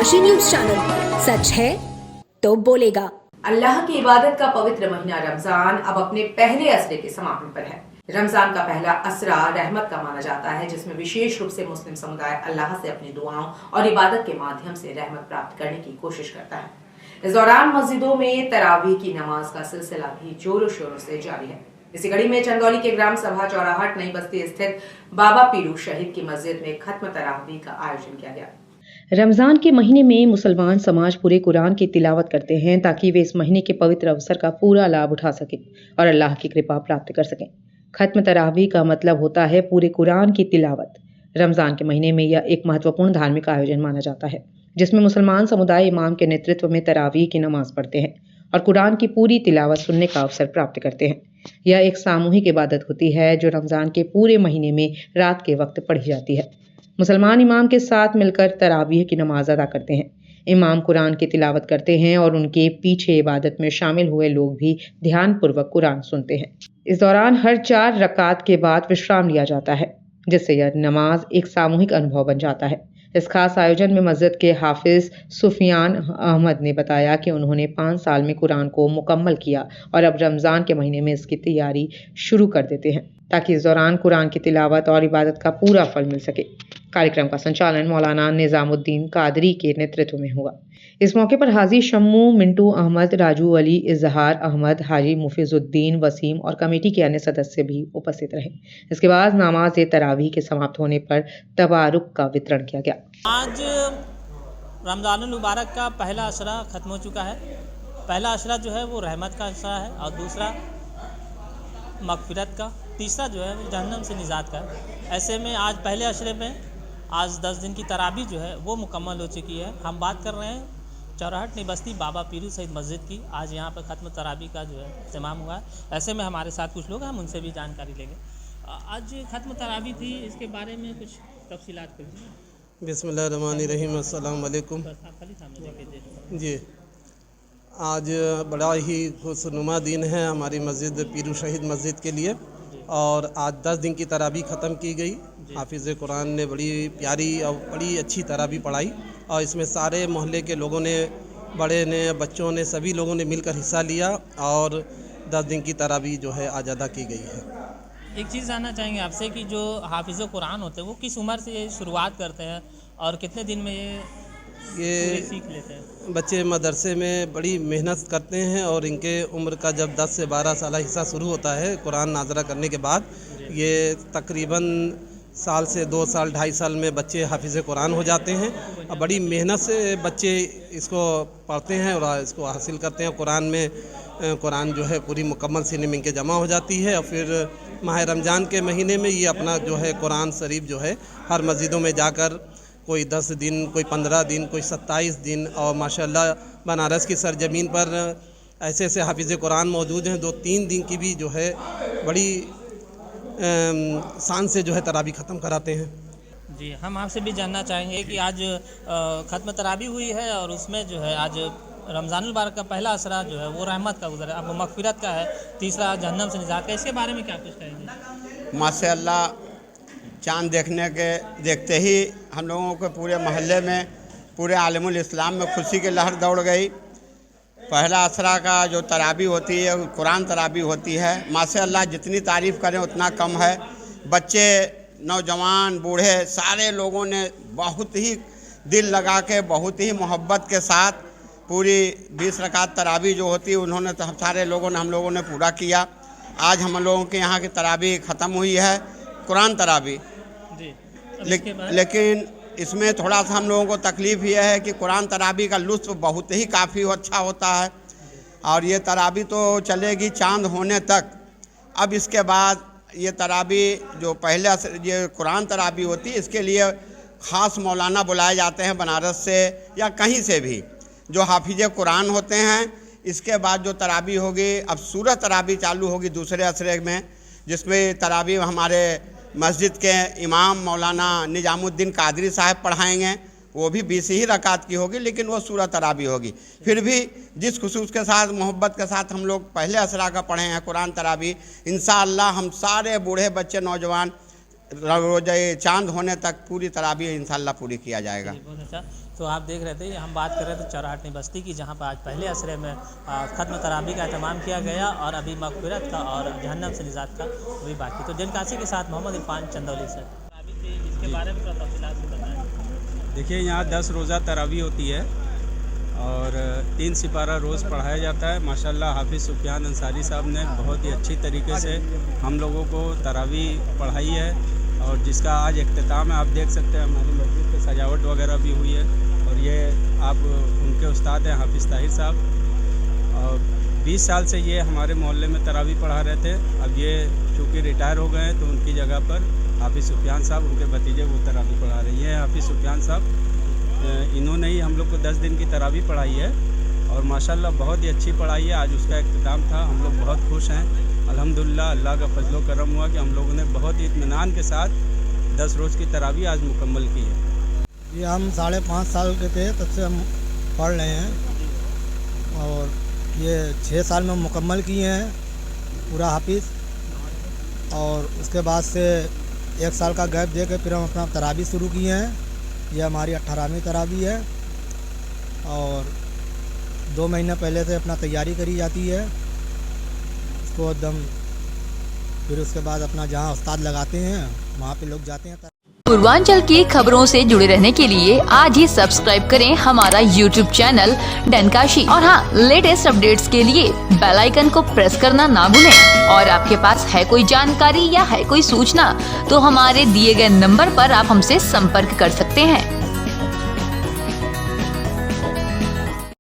Kashi news channel, सच है तो बोलेगा। अल्लाह की इबादत का पवित्र महीना रमजान अब अपने पहले असरे के समापन पर है। रमजान का पहला असरा रहमत का माना जाता है, जिसमें विशेष रूप से मुस्लिम समुदाय अल्लाह से अपनी दुआओं और इबादत के माध्यम से रहमत प्राप्त करने की कोशिश करता है। इस दौरान मस्जिदों में तरावीह की नमाज का सिलसिला भी जोरों शोरों से जारी है। इसी कड़ी में चंदौली के ग्राम सभा चौराहट नई बस्ती स्थित बाबा पीरू शहीद की मस्जिद में खत्म तरावीह का आयोजन किया गया। रमज़ान के महीने में मुसलमान समाज पूरे कुरान की तिलावत करते हैं ताकि वे इस महीने के पवित्र अवसर का पूरा लाभ उठा सकें और अल्लाह की कृपा प्राप्त कर सकें। खत्म तरावीह का मतलब होता है पूरे कुरान की तिलावत। रमज़ान के महीने में यह एक महत्वपूर्ण धार्मिक आयोजन माना जाता है, जिसमें मुसलमान समुदाय इमाम के नेतृत्व में तरावीह की नमाज पढ़ते हैं और कुरान की पूरी तिलावत सुनने का अवसर प्राप्त करते हैं। यह एक सामूहिक इबादत होती है जो रमज़ान के पूरे महीने में रात के वक्त पढ़ी जाती है। मुसलमान इमाम के साथ मिलकर तरावीह की नमाज अदा करते हैं। इमाम कुरान की तिलावत करते हैं और उनके पीछे इबादत में शामिल हुए लोग भी ध्यानपूर्वक कुरान सुनते हैं। इस दौरान हर 4 रकात के बाद विश्राम लिया जाता है, जिससे यह नमाज एक सामूहिक अनुभव बन जाता है। इस खास आयोजन में मस्जिद के हाफिज सुफियान अहमद ने बताया कि उन्होंने 5 साल में कुरान को मुकम्मल किया और अब रमज़ान के महीने में इसकी तैयारी शुरू कर देते हैं ताकि इस दौरान कुरान की तिलावत और इबादत का पूरा फल मिल सके। कार्यक्रम का संचालन मौलाना निजामुद्दीन कादरी के नेतृत्व में हुआ। इस मौके पर हाजी शम्मू, मिंटू अहमद, राजू अली, इजहार अहमद, हाजी मुफिजुद्दीन, वसीम और कमेटी के अन्य सदस्य भी उपस्थित रहे। इसके बाद नमाज तरावीह के समाप्त होने पर तबारुक का वितरण किया गया। आज रमज़ानुल मुबारक का पहला अशरा ख़त्म हो चुका है। पहला अशरा जो है वो रहमत का अशरा है और दूसरा मग़फ़िरत का, तीसरा जो है वो जहन्नम से निजात का है। ऐसे में आज पहले अशरे में आज 10 दिन की तराबी जो है वो मुकम्मल हो चुकी है। हम बात कर रहे हैं चौराहट नई बस्ती बाबा पीरू शहीद मस्जिद की। आज यहाँ पर ख़त्म तराबी का जो है इत्माम हुआ है। ऐसे में हमारे साथ कुछ लोग हैं, हम उनसे भी जानकारी लेंगे। आज ख़त्म तराबी थी, इसके बारे में कुछ तफसीलात करिए। बिस्मिल्लाहिर्रहमानिर्रहीम, अस्सलाम वालेकुम। जी, आज बड़ा ही खुशनुमा दिन है हमारी मस्जिद पीरू शहीद मस्जिद के लिए और आज 10 दिन की तराबी ख़त्म की गई। हाफिज़ कुरान ने बड़ी प्यारी और बड़ी अच्छी तराबी पढ़ाई और इसमें सारे मोहल्ले के लोगों ने, बड़े ने, बच्चों ने, सभी लोगों ने मिलकर हिस्सा लिया और 10 दिन की तराबी जो है आज अदा की गई है। एक चीज़ जानना चाहेंगे आपसे कि जो हाफिज़ कुरान होते हैं वो किस उम्र से शुरुआत करते हैं और कितने दिन में ये सीख लेते हैं? बच्चे मदरसे में बड़ी मेहनत करते हैं और इनके उम्र का जब 10 से 12 साल हिस्सा शुरू होता है कुरान नाज़रा करने के बाद, ये तकरीबन साल से 2 साल 2.5 साल में बच्चे हाफिज़ कुरान हो जाते हैं और बड़ी मेहनत से बच्चे इसको पढ़ते हैं और इसको हासिल करते हैं। कुरान में कुरान जो है पूरी मुकम्मल सीने में इनके जमा हो जाती है और फिर माह रमज़ान के महीने में ये अपना जो है कुरान शरीफ जो है हर मस्जिदों में जाकर कोई 10 दिन, कोई 15 दिन, कोई 27 दिन और माशाल्लाह बनारस की सरजमीन पर ऐसे ऐसे हाफिज़ कुरान मौजूद हैं 2-3 दिन की भी जो है बड़ी शान से जो है तराबी ख़त्म कराते हैं। जी, हम आपसे भी जानना चाहेंगे कि आज ख़त्म तराबी हुई है और उसमें जो है आज रमज़ानुल मुबारक का पहला असरा जो है वो रहमत का गुज़रा, अब मग़फ़िरत का है, तीसरा जहन्नम से निजात का। इसके बारे में क्या कुछ कहेंगे? माशाअल्लाह, चाँद देखते ही हम लोगों के पूरे मोहल्ले में, पूरे आलमुल इस्लाम में खुशी की लहर दौड़ गई। पहला असरा का जो तराबी होती है कुरान तराबी होती है, माशाअल्लाह जितनी तारीफ़ करें उतना कम है। बच्चे, नौजवान, बूढ़े सारे लोगों ने बहुत ही दिल लगा के, बहुत ही मोहब्बत के साथ पूरी 20 रकात तराबी जो होती है उन्होंने तो सारे लोगों ने, हम लोगों ने पूरा किया। आज हम लोगों के यहाँ की तराबी ख़त्म हुई है, कुरान तराबी। लेकिन इसमें थोड़ा सा हम लोगों को तकलीफ़ ये है कि कुरान तराबी का लुत्फ़ बहुत ही काफ़ी अच्छा होता है और ये तराबी तो चलेगी चाँद होने तक। अब इसके बाद ये तराबी जो पहले ये कुरान तराबी होती है, इसके लिए ख़ास मौलाना बुलाए जाते हैं बनारस से या कहीं से भी, जो हाफिज़ कुरान होते हैं। इसके बाद जो तराबी होगी, अब सूरत तराबी चालू होगी दूसरे असरे में, जिसमें तराबी हमारे मस्जिद के इमाम मौलाना निजामुद्दीन कादरी साहब पढ़ाएंगे। वो भी 20 ही रकात की होगी, लेकिन वो सूरत तराबी होगी। फिर भी जिस खुशूस के साथ, मोहब्बत के साथ हम लोग पहले असरा का पढ़े हैं कुरान तराबी, इंशाअल्लाह हम सारे बूढ़े, बच्चे, नौजवान रोज ये चांद होने तक पूरी तरावी इंशाल्लाह पूरी किया जाएगा। बहुत अच्छा। तो आप देख रहे थे, हम बात कर रहे थे चौराहटनी बस्ती की, जहाँ पर आज पहले असरे में ख़त्म तरावी का एहतमाम किया गया और अभी मग़फ़िरत का और जहन्नम से निजात का अभी बाकी। तो जनकाशी के साथ मोहम्मद इरफान चंदौली से तरावी थी, इसके बारे में थोड़ा तफ़सीलात से बताएं। देखिए, यहाँ 10 रोज़ा तरावी होती है और 3 सिपारा रोज़ पढ़ाया जाता है। माशाल्लाह हाफिज़ सुफियान अंसारी साहब ने बहुत ही अच्छी तरीके से हम लोगों को तरावी पढ़ाई है और जिसका आज इख्तिताम है। आप देख सकते हैं हमारी मस्जिद पे सजावट वगैरह भी हुई है और ये आप उनके उस्ताद हैं हाफिज़ ताहिर साहब, और 20 साल से ये हमारे मोहल्ले में तरावी पढ़ा रहे थे। अब ये चूँकि रिटायर हो गए हैं तो उनकी जगह पर हाफिज़ सुफियान साहब, उनके भतीजे, वो तरावी पढ़ा रहे हैं। ये हाफिज़ सुफियान साहब, इन्होंने ही हम लोग को 10 दिन की तरावी पढ़ाई है और माशाल्लाह बहुत ही अच्छी पढ़ाई है। आज उसका इख्तिताम था, हम लोग बहुत खुश हैं अल्हम्दुलिल्लाह। अल्लाह का फजलो करम हुआ कि हम लोगों ने बहुत ही इत्मीनान के साथ 10 रोज़ की तरावी आज मुकम्मल की है। ये हम 5.5 साल के थे तब से हम पढ़ रहे हैं और ये 6 साल में मुकम्मल किए हैं पूरा हाफिज़, और उसके बाद से 1 साल का गैप दे के फिर हम अपना तरावी शुरू किए हैं। ये हमारी 18वीं तरावी है और 2 महीने पहले से अपना तैयारी करी जाती है उसको एकदम, फिर उसके बाद अपना जहाँ उस्ताद लगाते हैं वहाँ पे लोग जाते हैं। पूर्वांचल की खबरों से जुड़े रहने के लिए आज ही सब्सक्राइब करें हमारा YouTube चैनल डनकाशी, और हाँ, लेटेस्ट अपडेट्स के लिए बेल आइकन को प्रेस करना ना भूलें। और आपके पास है कोई जानकारी या है कोई सूचना तो हमारे दिए गए नंबर पर आप हमसे संपर्क कर सकते हैं।